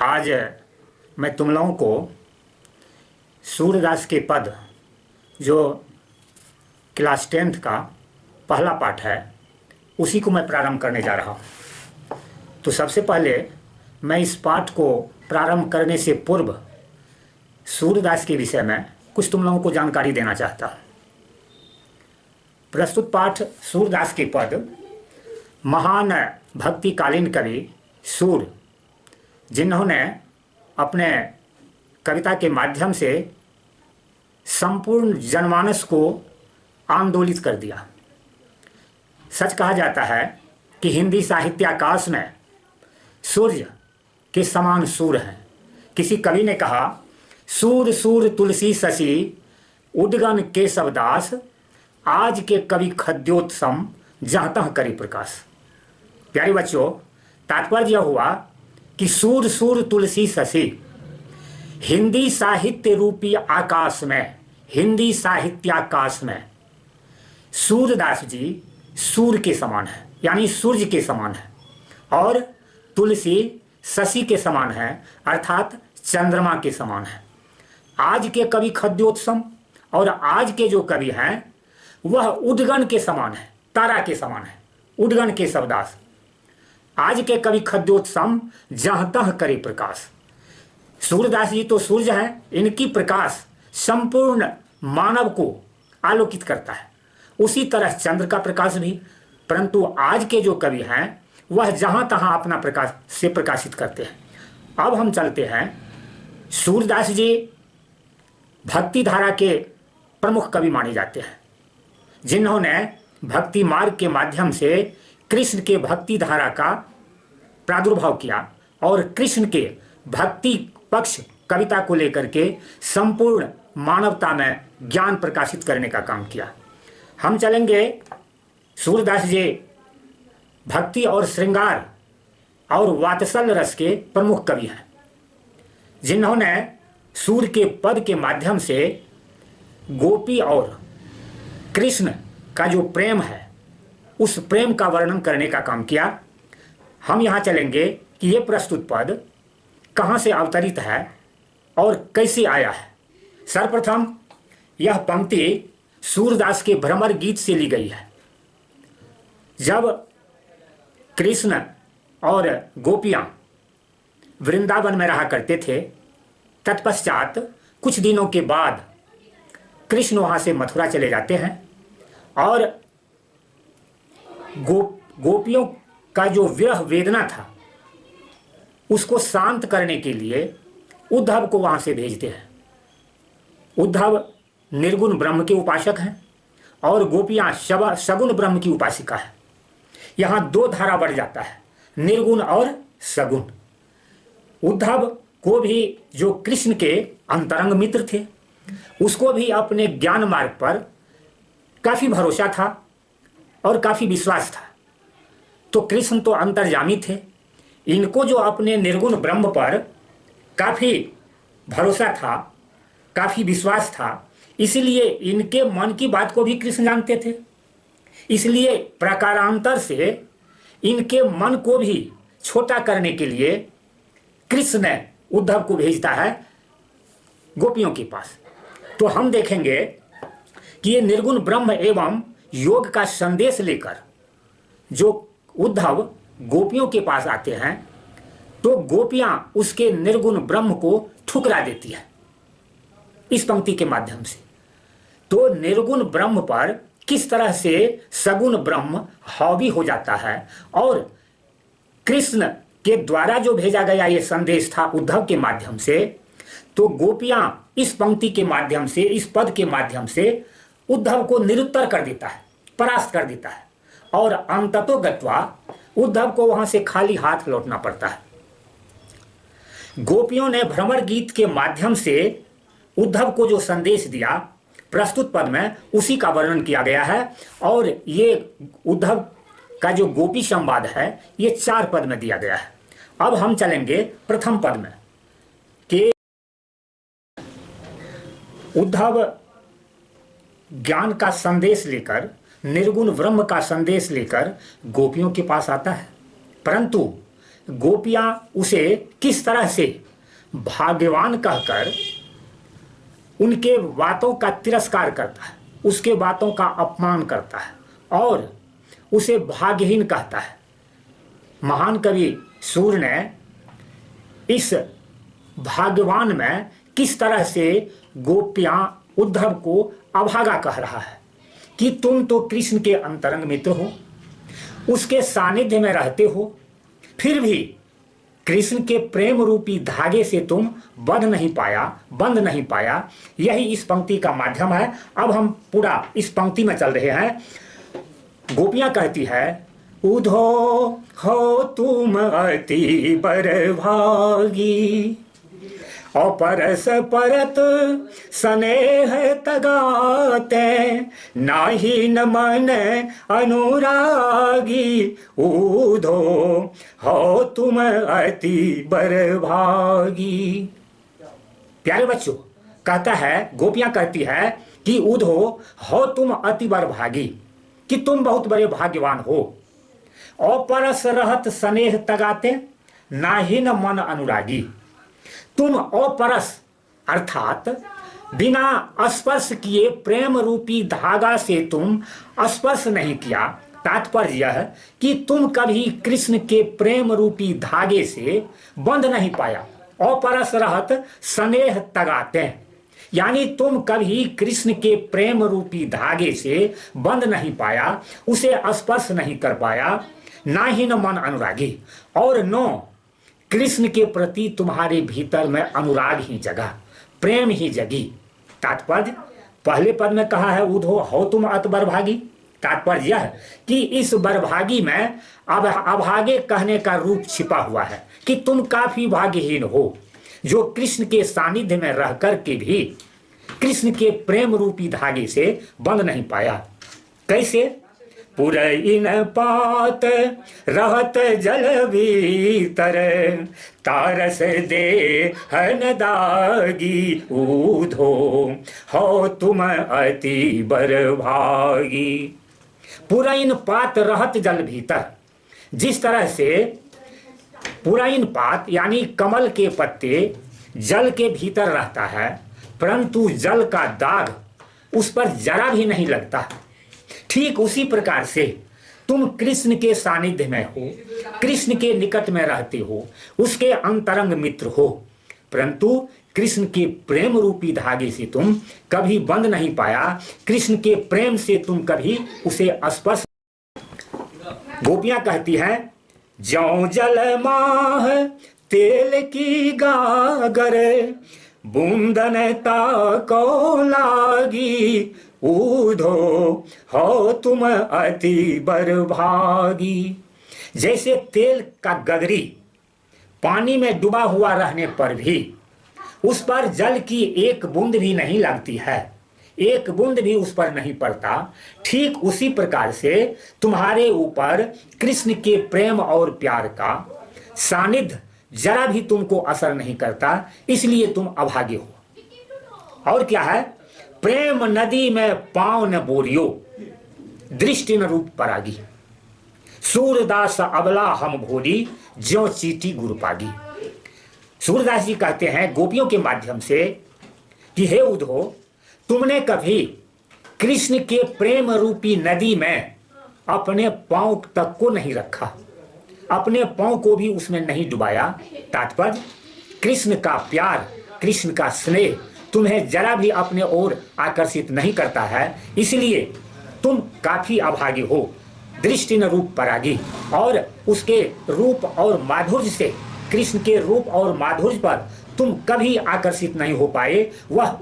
आज मैं तुम लोगों को सूरदास के पद जो क्लास 10th का पहला पाठ है उसी को मैं प्रारंभ करने जा रहा हूँ। तो सबसे पहले मैं इस पाठ को प्रारंभ करने से पूर्व सूरदास के विषय में कुछ तुम लोगों को जानकारी देना चाहता हूँ। प्रस्तुत पाठ सूरदास के पद महान भक्तिकालीन कवि सूर, जिन्होंने अपने कविता के माध्यम से संपूर्ण जनमानस को आंदोलित कर दिया। सच कहा जाता है कि हिंदी साहित्याकाश में सूर्य के समान सूर हैं। किसी कवि ने कहा, सूर सूर तुलसी शशि उद्गन केशव दास, आज के कवि खद्योत्सम जहाँ तहाँ करी प्रकाश। प्यारे बच्चों, तात्पर्य यह हुआ कि सूर सूर तुलसी शशि हिंदी साहित्य रूपी आकाश में, हिंदी साहित्याकाश में सूरदास जी सूर्य के समान है, यानी सूर्य के समान है, और तुलसी शशि के समान है, अर्थात चंद्रमा के समान है। आज के कवि खद्योत्सम और आज के जो कवि हैं वह उद्गन के समान है, तारा के समान है, उद्गन के शब्दास। आज के कवि खद्योत्सम जहाँ तहाँ करे प्रकाश। सूरदास जी तो सूर्य हैं, इनकी प्रकाश संपूर्ण मानव को आलोकित करता है। उसी तरह चंद्र का प्रकाश भी, परंतु आज के जो कवि हैं वह जहाँ तहाँ अपना प्रकाश से प्रकाशित करते हैं। अब हम चलते हैं, सूरदास जी भक्ति धारा के प्रमुख कवि माने जाते हैं, जिन्होंने भक्ति मार्ग के माध्यम से कृष्ण के भक्ति धारा का प्रादुर्भाव किया और कृष्ण के भक्ति पक्ष कविता को लेकर के संपूर्ण मानवता में ज्ञान प्रकाशित करने का काम किया। हम चलेंगे, सूरदास जी भक्ति और श्रृंगार और वात्सल रस के प्रमुख कवि हैं, जिन्होंने सूर्य के पद के माध्यम से गोपी और कृष्ण का जो प्रेम है उस प्रेम का वर्णन करने का काम किया। हम यहाँ चलेंगे कि ये प्रस्तुत पद कहाँ से अवतरित है और कैसे आया है। सर्वप्रथम यह पंक्ति सूरदास के भ्रमर गीत से ली गई है। जब कृष्ण और गोपियाँ वृंदावन में रहा करते थे, तत्पश्चात कुछ दिनों के बाद कृष्ण वहाँ से मथुरा चले जाते हैं और गोपियों का जो विरह वेदना था उसको शांत करने के लिए उद्धव को वहां से भेजते हैं। उद्धव निर्गुण ब्रह्म के उपासक हैं और गोपियां सगुण ब्रह्म की उपासिका है। यहां दो धारा बढ़ जाता है, निर्गुण और सगुण। उद्धव को भी जो कृष्ण के अंतरंग मित्र थे उसको भी अपने ज्ञान मार्ग पर काफी भरोसा था और काफी विश्वास था। तो कृष्ण तो अंतर्यामी थे, इनको जो अपने निर्गुण ब्रह्म पर काफी भरोसा था, काफी विश्वास था, इसलिए इनके मन की बात को भी कृष्ण जानते थे। इसलिए प्रकारांतर से इनके मन को भी छोटा करने के लिए कृष्ण ने उद्धव को भेजता है गोपियों के पास। तो हम देखेंगे कि ये निर्गुण ब्रह्म एवं योग का संदेश लेकर जो उद्धव गोपियों के पास आते हैं तो गोपियां उसके निर्गुण ब्रह्म को ठुकरा देती है इस पंक्ति के माध्यम से। तो निर्गुण ब्रह्म पर किस तरह से सगुण ब्रह्म हावी हो जाता है और कृष्ण के द्वारा जो भेजा गया ये संदेश था उद्धव के माध्यम से, तो गोपियां इस पंक्ति के माध्यम से, इस पद के माध्यम से उद्धव को निरुत्तर कर देता है, परास्त कर देता है और अंततोगत्वा उद्धव को वहां से खाली हाथ लौटना पड़ता है। गोपियों ने भ्रमर गीत के माध्यम से उद्धव को जो संदेश दिया प्रस्तुत पद में उसी का वर्णन किया गया है और ये उद्धव का जो गोपी संवाद है ये 4 पद में दिया गया है। अब हम चलेंगे प्रथम पद में कि उद्धव ज्ञान का संदेश लेकर, निर्गुण ब्रह्म का संदेश लेकर गोपियों के पास आता है, परंतु गोपियां उसे किस तरह से भाग्यवान कहकर उनके बातों का तिरस्कार करता है, उसके बातों का अपमान करता है और उसे भाग्यहीन कहता है। महान कवि सूर ने इस भाग्यवान में किस तरह से गोपियां उद्धव को अभागा कह रहा है कि तुम तो कृष्ण के अंतरंग मित्र हो, उसके सानिध्य में रहते हो, फिर भी कृष्ण के प्रेम रूपी धागे से तुम बंध नहीं पाया। यही इस पंक्ति का माध्यम है। अब हम पूरा इस पंक्ति में चल रहे हैं। गोपियां कहती है, उधो हो तुम अति बरभागी, अपरस परत स्नेह तगाते, नाही न मन अनुरागी, उधो हो तुम अति बरभागी। प्यारे बच्चों, कहता है, गोपियां कहती है कि उधो हो तुम अति बरभागी, कि तुम बहुत बड़े भाग्यवान हो। अपरस रहत स्नेह तगाते, नाही न मन अनुरागी। तुम अपरस अर्थात बिना स्पर्श किए प्रेम रूपी धागा से तुम स्पर्श नहीं किया। तात्पर्य यह कि तुम कभी कृष्ण के प्रेम रूपी धागे से बंध नहीं पाया। अपरस रहत स्नेह तगाते, यानी तुम कभी कृष्ण के प्रेम रूपी धागे से बंध नहीं पाया, उसे स्पर्श नहीं कर पाया। ना ही न मन अनुरागी, और नो कृष्ण के प्रति तुम्हारे भीतर में अनुराग ही जगा, प्रेम ही जगी। तात्पर्य पहले पद में कहा है, उधो हो तुम अत बरभागी। तात्पर्य यह कि इस बरभागी में अब अभागे कहने का रूप छिपा हुआ है कि तुम काफी भाग्यहीन हो, जो कृष्ण के सानिध्य में रह करके भी कृष्ण के प्रेम रूपी धागे से बंध नहीं पाया। कैसे? पुरइन पात रहत जल भीतर, तारस दे हन दागी, ऊधो हो तुम अति बरभागी। पुरइन पात रहत जल भीतर, जिस तरह से पुरइन पात यानी कमल के पत्ते जल के भीतर रहता है, परंतु जल का दाग उस पर जरा भी नहीं लगता, ठीक उसी प्रकार से तुम कृष्ण के सानिध्य में हो, कृष्ण के निकट में रहते हो, उसके अंतरंग मित्र हो, परंतु कृष्ण के प्रेम रूपी धागे से तुम कभी बंध नहीं पाया, कृष्ण के प्रेम से तुम कभी उसे स्पर्श। गोपियां कहती हैं, ज्यों जल माह तेल की गागर, बूंदन ताको लागी, ऊधो हो तुम अति बरभागी। जैसे तेल का गगरी पानी में डूबा हुआ रहने पर भी उस पर जल की एक बूंद भी नहीं लगती है, एक बूंद भी उस पर नहीं पड़ता, ठीक उसी प्रकार से तुम्हारे ऊपर कृष्ण के प्रेम और प्यार का सानिध्य जरा भी तुमको असर नहीं करता, इसलिए तुम अभागे हो। और क्या है? प्रेम नदी में पांव न बोरियो, दृष्टि न रूप परागी, सूरदास अबला हम भोली, ज्यों चीटी गुरु पागी। सूरदास जी कहते हैं गोपियों के माध्यम से कि हे उद्धव, तुमने कभी कृष्ण के प्रेम रूपी नदी में अपने पांव तक को नहीं रखा, अपने पांव को भी उसमें नहीं डुबाया। तात्पर्य कृष्ण का प्यार, कृष्ण का स्नेह तुम्हें जरा भी अपने ओर आकर्षित नहीं करता है, इसलिए तुम काफी अभागी हो, दृष्टि न रूप परागी। और उसके रूप और माधुर्य से, कृष्ण के रूप और माधुर्य पर तुम कभी आकर्षित नहीं हो पाए। वह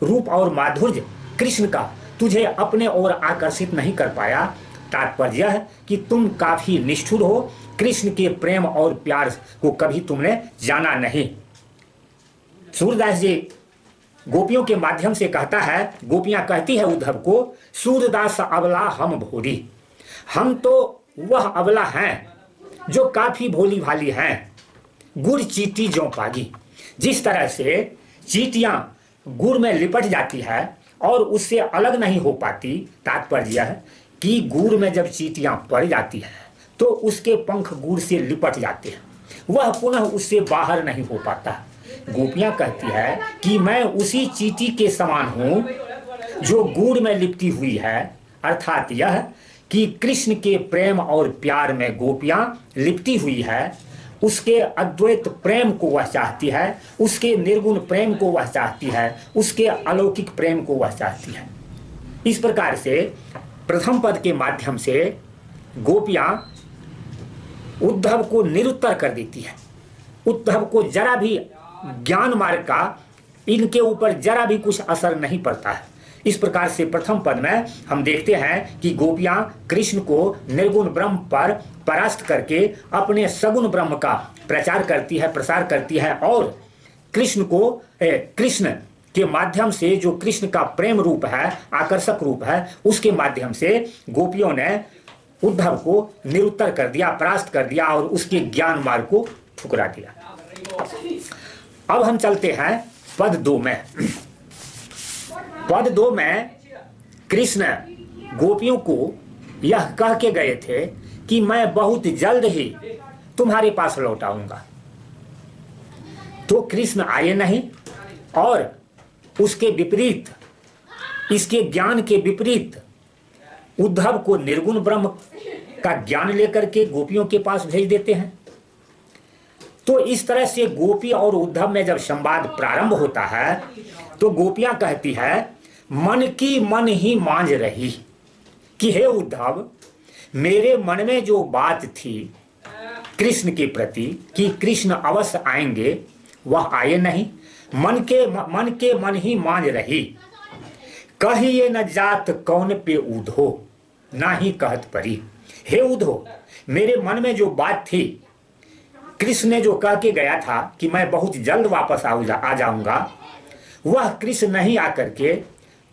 रूप और माधुर्य कृष्ण का तुझे अपने ओर आकर्षित नहीं कर पाया। तात्पर्य यह कि तुम काफी निष्ठुर हो, कृष्ण के प्रेम और प्यार को कभी तुमने जाना नहीं। सूरदास जी गोपियों के माध्यम से कहता है, गोपियां कहती है उद्धव को, सूरदास अबला हम भोली, हम तो वह अबला हैं जो काफी भोली भाली हैं, गुड़ चीटी जो पागी। जिस तरह से चीटियां गुड़ में लिपट जाती है और उससे अलग नहीं हो पाती, तात्पर्य यह कि गुड़ में जब चीटियां पड़ जाती है तो उसके पंख गुड़ से लिपट जाते हैं, वह पुनः उससे बाहर नहीं हो पाता। गोपियां कहती है कि मैं उसी चींटी के समान हूं जो गुड़ में लिपटी हुई है, अर्थात यह कि कृष्ण के प्रेम और प्यार में गोपियां लिपटी हुई है। उसके अद्वैत प्रेम को वह चाहती है, उसके निर्गुण प्रेम को वह चाहती है, उसके अलौकिक प्रेम को वह चाहती है। इस प्रकार से प्रथम पद के माध्यम से गोपियां उद्धव को निरुत्तर कर देती है। उद्धव को जरा भी ज्ञान मार्ग का इनके ऊपर जरा भी कुछ असर नहीं पड़ता है। इस प्रकार से प्रथम पद में हम देखते हैं कि गोपियां कृष्ण को निर्गुण ब्रह्म पर परास्त करके अपने सगुण ब्रह्म का प्रचार करती है, प्रसार करती है, और कृष्ण के माध्यम से जो कृष्ण का प्रेम रूप है, आकर्षक रूप है, उसके माध्यम से गोपियों ने उद्धव को निरुत्तर कर दिया, परास्त कर दिया और उसके ज्ञान मार्ग को ठुकरा दिया। अब हम चलते हैं पद 2 में। पद 2 में कृष्ण गोपियों को यह कह के गए थे कि मैं बहुत जल्द ही तुम्हारे पास लौट आऊंगा। तो कृष्ण आए नहीं और उसके विपरीत, इसके ज्ञान के विपरीत उद्धव को निर्गुण ब्रह्म का ज्ञान लेकर के गोपियों के पास भेज देते हैं। तो इस तरह से गोपी और उद्धव में जब संवाद प्रारंभ होता है तो गोपियां कहती है मन की मन ही मांझ रही कि हे उद्धव, मेरे मन में जो बात थी कृष्ण के प्रति कि कृष्ण अवश्य आएंगे, वह आए नहीं। मन के मन ही मांझ रही, कहिए न जात कौन पे उधो, ना ही कहत परी। हे उधो, मेरे मन में जो बात थी, कृष्ण ने जो कह के गया था कि मैं बहुत जल्द वापस आ जाऊंगा, वह कृष्ण नहीं आकर के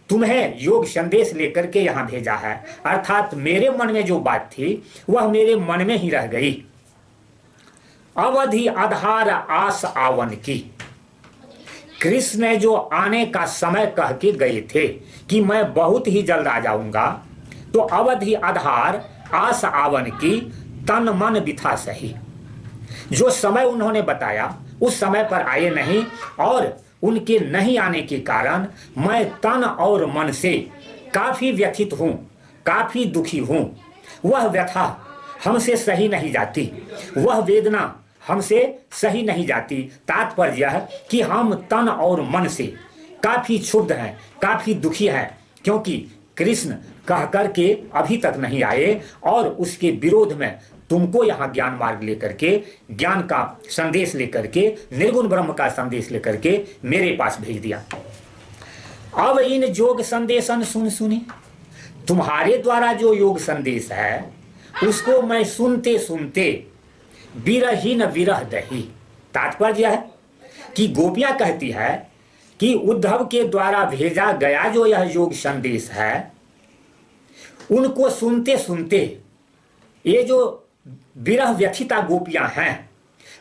तुम्हें योग संदेश लेकर के यहां भेजा है। अर्थात मेरे मन में जो बात थी वह मेरे मन में ही रह गई। अवधि आधार आस आवन की, कृष्ण ने जो आने का समय कह के गए थे कि मैं बहुत ही जल्द आ जाऊंगा, तो अवधि आधार आस आवन की तन मन बिथा सही। जो समय उन्होंने बताया उस समय पर आए नहीं, और उनके नहीं आने के कारण मैं तन और मन से काफी व्यथित हूं, काफी दुखी हूं। वह व्यथा हमसे सही नहीं जाती, वह वेदना हमसे सही नहीं जाती। तात्पर्य यह कि हम तन और मन से काफी क्षुब्ध हैं, काफी दुखी हैं, क्योंकि कृष्ण कह करके अभी तक नहीं आए और उसके विरोध में तुमको यहाँ ज्ञान मार्ग लेकर के, ज्ञान का संदेश लेकर के, निर्गुण ब्रह्म का संदेश लेकर के मेरे पास भेज दिया। अब इन योग संदेशन सुन सुनी, तुम्हारे द्वारा जो योग संदेश है उसको मैं सुनते सुनते विरहीन विरह दही। तात्पर्य है कि गोपियां कहती है कि उद्धव के द्वारा भेजा गया जो यह योग संदेश है, उनको सुनते सुनते ये जो विरह व्यथिता गोपियां हैं,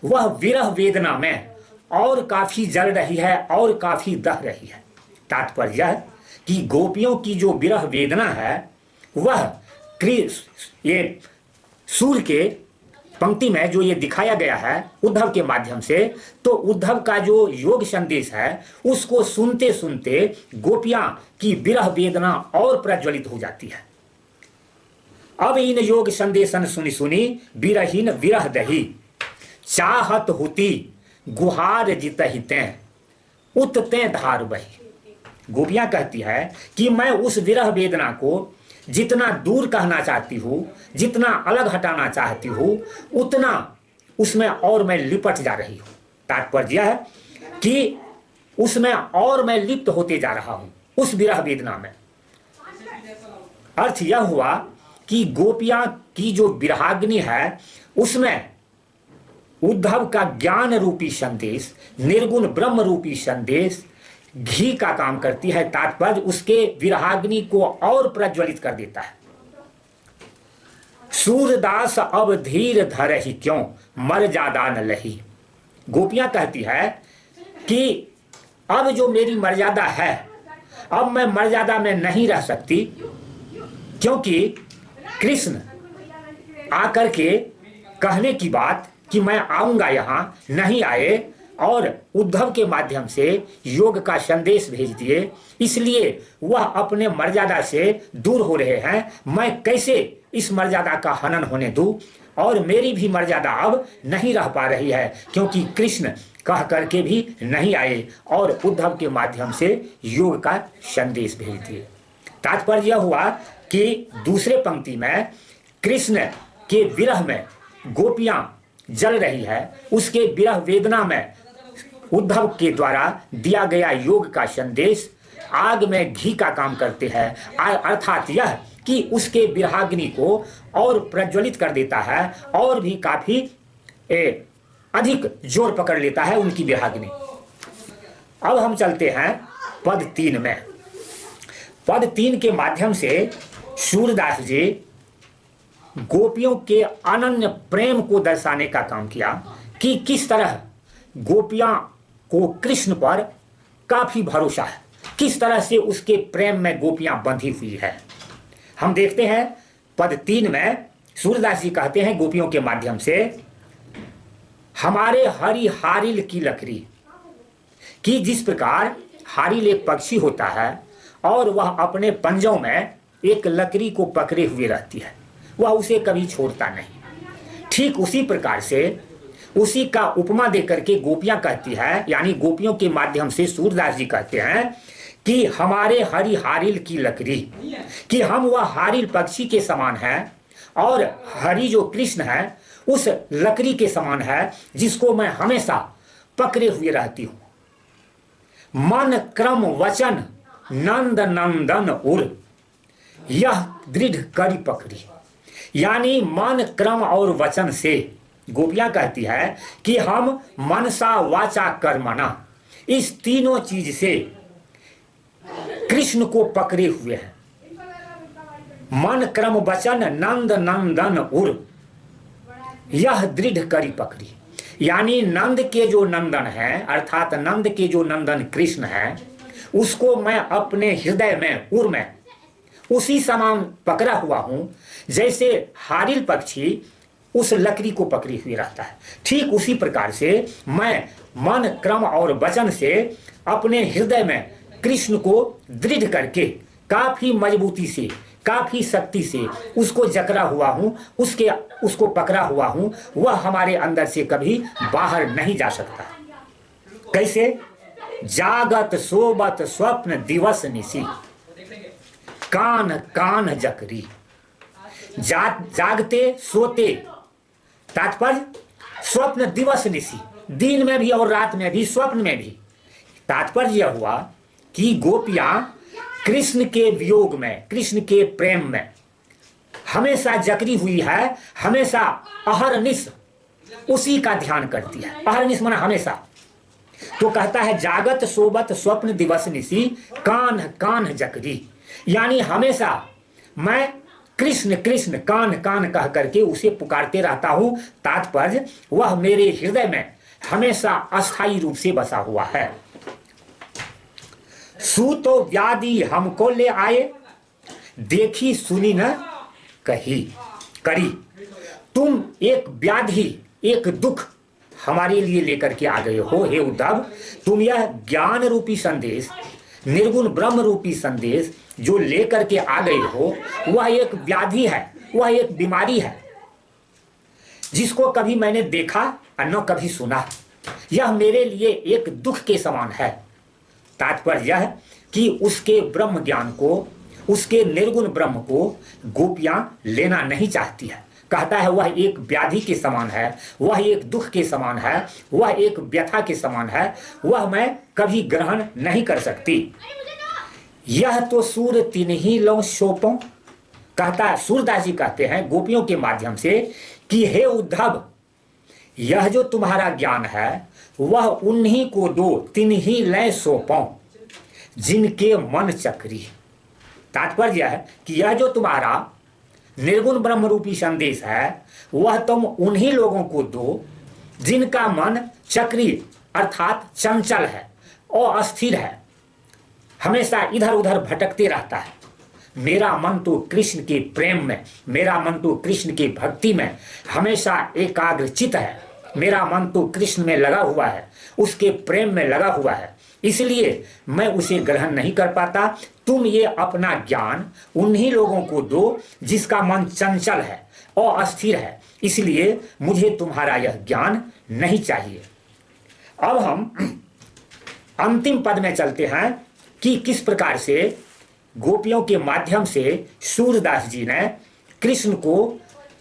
वह विरह वेदना में और काफी जल रही है और काफी दह रही है। तात्पर्य है कि गोपियों की जो विरह वेदना है वह ये सूर्य के पंक्ति में जो ये दिखाया गया है उद्धव के माध्यम से, तो उद्धव का जो योग संदेश है उसको सुनते सुनते गोपियां की विरह वेदना और प्रज्वलित हो जाती है। अब इन योग संदेशन सुनी सुनी विरहीन विरह दही, चाहत होती गुहार जितहिते उतते धार बही। गोपियां कहती है कि मैं उस विरह वेदना को जितना दूर कहना चाहती हूँ, जितना अलग हटाना चाहती हूँ, उतना उसमें और मैं लिपट जा रही हूँ। तात्पर्य यह है कि उसमें और मैं लिप्त होते जा रहा हूँ उस विरह वेदना में। अर्थ यह हुआ कि गोपियां की जो विरहाग्नि है उसमें उद्धव का ज्ञान रूपी संदेश, निर्गुण ब्रह्म रूपी संदेश घी का काम करती है। तात्पर्य उसके विरहाग्नि को और प्रज्वलित कर देता है। सूरदास अब धीर धर ही क्यों मर ज्यादा न लही। गोपियां कहती है कि अब जो मेरी मर्यादा है, अब मैं मर्यादा में नहीं रह सकती, क्योंकि कृष्ण आकर के कहने की बात कि मैं आऊंगा यहाँ, नहीं आए और उद्धव के माध्यम से योग का संदेश भेज दिए, इसलिए वह अपने मर्यादा से दूर हो रहे हैं। मैं कैसे इस मर्यादा का हनन होने दूं, और मेरी भी मर्यादा अब नहीं रह पा रही है, क्योंकि कृष्ण कह करके भी नहीं आए और उद्धव के माध्यम से योग का संदेश भेज दिए। तात्पर्य यह हुआ कि दूसरे पंक्ति में कृष्ण के विरह में गोपियां जल रही है, उसके विरह वेदना में उद्धव के द्वारा दिया गया योग का संदेश आग में घी का काम करते हैं, अर्थात यह कि उसके विरहाग्नि को और प्रज्वलित कर देता है और भी काफी अधिक जोर पकड़ लेता है उनकी विरहाग्नि। अब हम चलते हैं पद 3 में। पद 3 के माध्यम से सूरदास जी गोपियों के अनन्य प्रेम को दर्शाने का काम किया कि किस तरह गोपियां को कृष्ण पर काफी भरोसा है, किस तरह से उसके प्रेम में गोपियां बंधी हुई है। हम देखते हैं पद 3 में सूरदास जी कहते हैं गोपियों के माध्यम से, हमारे हरि हारिल की लकड़ी, कि जिस प्रकार हारिल एक पक्षी होता है और वह अपने पंजों में एक लकड़ी को पकड़े हुए रहती है, वह उसे कभी छोड़ता नहीं। ठीक उसी प्रकार से उसी का उपमा देकर के गोपियां कहती है, यानी गोपियों के माध्यम से सूरदास जी कहते हैं कि हमारे हरि हारिल की लकड़ी, कि हम वह हारिल पक्षी के समान है और हरि जो कृष्ण है उस लकड़ी के समान है जिसको मैं हमेशा पकड़े हुए रहती हूं। मन क्रम वचन नंद नंदन उर, यह दृढ़ करी पकड़ी, यानी मन क्रम और वचन से गोपियां कहती है कि हम मनसा वाचा कर्मणा, इस तीनों चीज से कृष्ण को पकड़े हुए हैं। मन क्रम वचन नंद नंदन उर, यह दृढ़ करी पकड़ी, यानी नंद के जो नंदन है अर्थात नंद के जो नंदन कृष्ण है उसको मैं अपने हृदय में उर में उसी समान पकड़ा हुआ हूं जैसे हारिल पक्षी उस लकड़ी को पकड़ी हुई रहता है। ठीक उसी प्रकार से मैं मन क्रम और वचन से अपने हृदय में कृष्ण को दृढ़ करके काफी मजबूती से काफी शक्ति से उसको जकड़ा हुआ हूं, उसको पकड़ा हुआ हूं, वह हमारे अंदर से कभी बाहर नहीं जा सकता। कैसे? जागत सोबत स्वप्न दिवस निसी, कान कान जकरी, जागते सोते, तात्पर्य स्वप्न दिवस निसी, दिन में भी और रात में भी, स्वप्न में भी। तात्पर्य यह हुआ कि गोपियां कृष्ण के वियोग में, कृष्ण के प्रेम में हमेशा जकड़ी हुई है, हमेशा अहरनिश उसी का ध्यान करती है। अहरनिश माना हमेशा। तो कहता है जागत सोबत स्वप्न दिवस निसी, कान कान जकड़ी, यानी हमेशा मैं कृष्ण कृष्ण कान कान कह करके उसे पुकारते रहता हूं। तात्पर्य वह मेरे हृदय में हमेशा अस्थायी रूप से बसा हुआ है। सूतो व्याधि हमको ले आए, देखी सुनी न कही करी, तुम एक व्याधि एक दुख हमारे लिए लेकर के आ गए हो हे उद्धव। तुम यह ज्ञान रूपी संदेश, निर्गुण ब्रह्म रूपी संदेश जो लेकर के आ गए हो, वह एक व्याधि है, वह एक बीमारी है जिसको कभी मैंने देखा और न कभी सुना। यह मेरे लिए एक दुख के समान है। तात्पर्य यह कि उसके ब्रह्म ज्ञान को, उसके निर्गुण ब्रह्म को गोपियां लेना नहीं चाहती है। कहता है वह एक व्याधि के समान है, वह एक दुख के समान है, वह एक व्यथा के समान है, वह मैं कभी ग्रहण नहीं कर सकती। यह तो सूर तीन ही लो शोपों, कहता है सूरदास जी कहते हैं गोपियों के माध्यम से कि हे उद्धव, यह जो तुम्हारा ज्ञान है वह उन्हीं को दो, तीन ही लय सौंपो जिनके मन चक्री। तात्पर्य है कि यह जो तुम्हारा निर्गुण ब्रह्म रूपी संदेश है वह तुम उन्हीं लोगों को दो जिनका मन चक्री अर्थात चंचल है और अस्थिर है, हमेशा इधर उधर भटकते रहता है। मेरा मन तो कृष्ण के प्रेम में, मेरा मन तो कृष्ण की भक्ति में हमेशा एकाग्रचित है, मेरा मन तो कृष्ण में लगा हुआ है, उसके प्रेम में लगा हुआ है, इसलिए मैं उसे ग्रहण नहीं कर पाता। तुम ये अपना ज्ञान उन्हीं लोगों को दो जिसका मन चंचल है और अस्थिर है, इसलिए मुझे तुम्हारा यह ज्ञान नहीं चाहिए। अब हम अंतिम पद में चलते हैं कि किस प्रकार से गोपियों के माध्यम से सूरदास जी ने कृष्ण को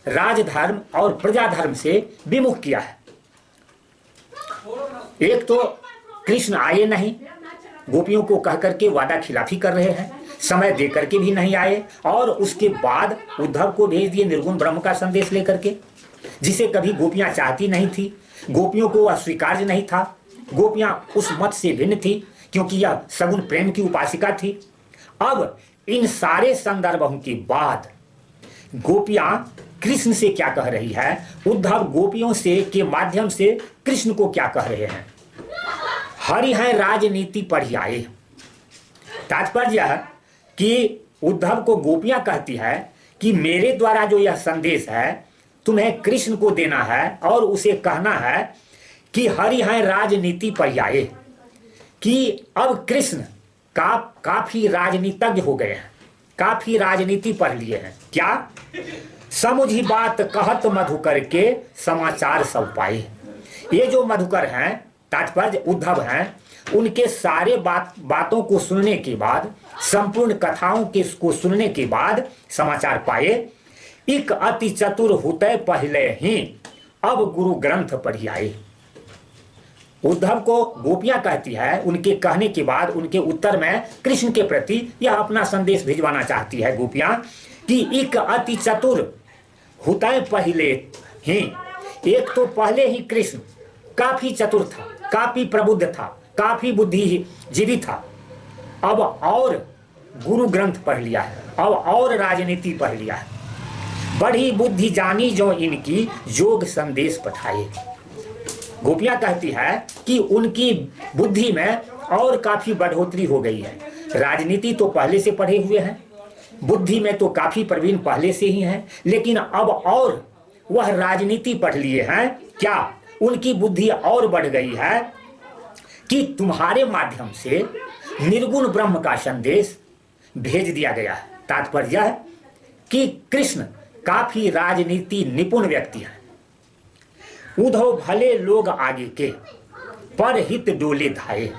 राजधर्म और प्रजाधर्म से विमुख किया है। एक तो कृष्ण आए नहीं, गोपियों को कह करके वादा खिलाफी कर रहे हैं, समय दे करके भी नहीं आए, और उसके बाद उद्धव को भेज दिए निर्गुण ब्रह्म का संदेश लेकर के, जिसे कभी गोपियां चाहती नहीं थी, गोपियों को अस्वीकार्य नहीं था, गोपियां उस मत से भिन्न थी क्योंकि यह सगुण प्रेम की उपासिका थी। अब इन सारे संदर्भों के बाद गोपियां कृष्ण से क्या कह रही है, उद्धव गोपियों से के माध्यम से कृष्ण को क्या कह रहे हैं, हरि है राजनीति पढ़ियाए। तात्पर्य है कि उद्धव को गोपियां कहती है कि मेरे द्वारा जो यह संदेश है तुम्हें कृष्ण को देना है और उसे कहना है कि हरि है राजनीति पढ़ियाए, कि अब कृष्ण काफी राजनीतिज्ञ हो गए हैं, काफी राजनीति पढ़ लिए हैं। क्या समुझी बात कहत मधुकर के समाचार सब पाए। ये जो मधुकर हैं, तात्पर्य उद्धव हैं, उनके सारे बातों को सुनने के बाद, संपूर्ण कथाओं को सुनने के बाद समाचार पाए। एक अति चतुर होते पहले ही अब गुरु ग्रंथ पढ़ियाए। उद्धव को गोपियां कहती है, उनके कहने के बाद उनके उत्तर में कृष्ण के प्रति यह अपना संदेश भिजवाना चाहती है गोपियां कि एक अति चतुर होता पहले ही, एक तो पहले ही कृष्ण काफी चतुर था, काफी प्रबुद्ध था, काफी बुद्धिजीवी था, अब और गुरु ग्रंथ पढ़ लिया है, अब और राजनीति पढ़ लिया है। बड़ी बुद्धि जानी जो इनकी योग संदेश पठाए। गोपियां कहती है कि उनकी बुद्धि में और काफी बढ़ोतरी हो गई है। राजनीति तो पहले से पढ़े हुए हैं, बुद्धि में तो काफी प्रवीण पहले से ही हैं, लेकिन अब और वह राजनीति पढ़ लिए हैं। क्या उनकी बुद्धि और बढ़ गई है कि तुम्हारे माध्यम से निर्गुण ब्रह्म का संदेश भेज दिया गया है। तात्पर्य है कि कृष्ण काफी राजनीति निपुण व्यक्ति है। उधो भले लोग आगे के पर हित डोले धाये।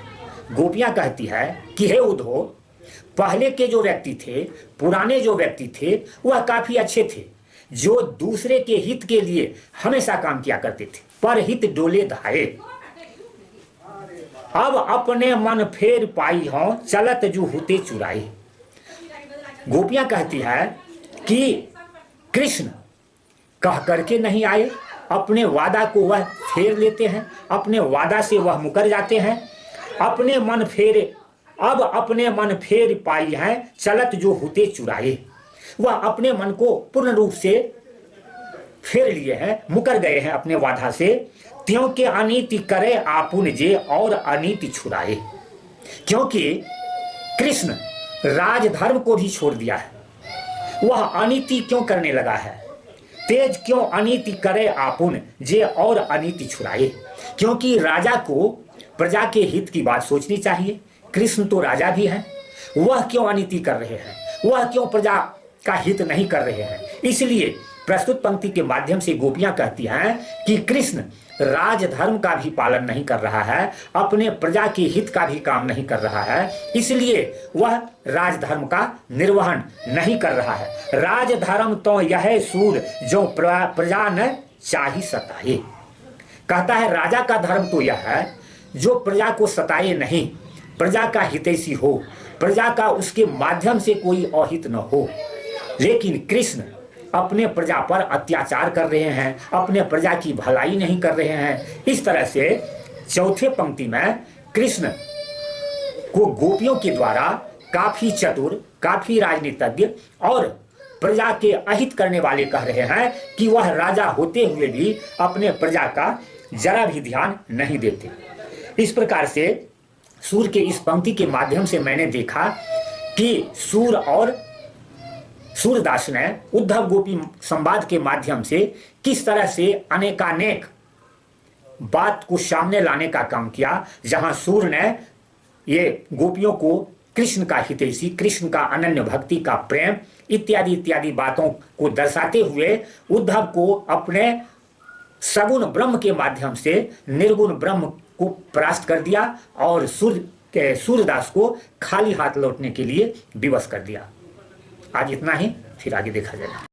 गोपियां कहती है कि हे उधो, पहले के जो व्यक्ति थे, पुराने जो व्यक्ति थे, वह काफी अच्छे थे, जो दूसरे के हित के लिए हमेशा काम किया करते थे, पर हित डोले धाये। अब अपने मन फेर पाई हो चलत जू होते चुराए। गोपियां कहती है कि कृष्ण कह करके नहीं आए, अपने वादा को वह फेर लेते हैं, अपने वादा से वह मुकर जाते हैं। अपने मन फेरे, अब अपने मन फेर पाई है चलत जो होते चुराए। वह अपने मन को पूर्ण रूप से फेर लिए हैं, मुकर गए हैं अपने वादा से। त्यों के अनीति करे आपुन जे और अनीति छुड़ाए। क्योंकि कृष्ण राजधर्म को भी छोड़ दिया है, वह अनीति क्यों करने लगा है। तेज क्यों अनीति करे आपुन जे और अनीति छुड़ाए। क्योंकि राजा को प्रजा के हित की बात सोचनी चाहिए। कृष्ण तो राजा भी हैं, वह क्यों अनीति कर रहे हैं, वह क्यों प्रजा का हित नहीं कर रहे हैं। इसलिए प्रस्तुत पंक्ति के माध्यम से गोपियां कहती हैं कि कृष्ण राजधर्म का भी पालन नहीं कर रहा है, अपने प्रजा के हित का भी काम नहीं कर रहा है, इसलिए वह राजधर्म का निर्वहन नहीं कर रहा है। राजधर्म तो यह सूर जो प्रजा न चाही सताए। कहता है राजा का धर्म तो यह है जो प्रजा को सताए नहीं, प्रजा का हितैषी हो, प्रजा का उसके माध्यम से कोई अहित न हो। लेकिन कृष्ण अपने प्रजा पर अत्याचार कर रहे हैं, अपने प्रजा की भलाई नहीं कर रहे हैं। इस तरह से चौथे पंक्ति में कृष्ण को गोपियों के द्वारा काफी चतुर, काफी राजनीतिज्ञ और प्रजा के अहित करने वाले कह रहे हैं कि वह राजा होते हुए भी अपने प्रजा का जरा भी ध्यान नहीं देते। इस प्रकार से सूर के इस पंक्ति के माध्यम से मैंने देखा कि सूर और सूरदास ने उद्धव गोपी संवाद के माध्यम से किस तरह से अनेकानेक बात को सामने लाने का काम किया, जहां सूर्य ने ये गोपियों को कृष्ण का हितैषी, कृष्ण का अनन्य भक्ति का प्रेम इत्यादि इत्यादि बातों को दर्शाते हुए उद्धव को अपने सगुण ब्रह्म के माध्यम से निर्गुण ब्रह्म को परास्त कर दिया और सूर्यदास को खाली हाथ लौटने के लिए विवश कर दिया। आज इतना ही, फिर आगे देखा जाएगा।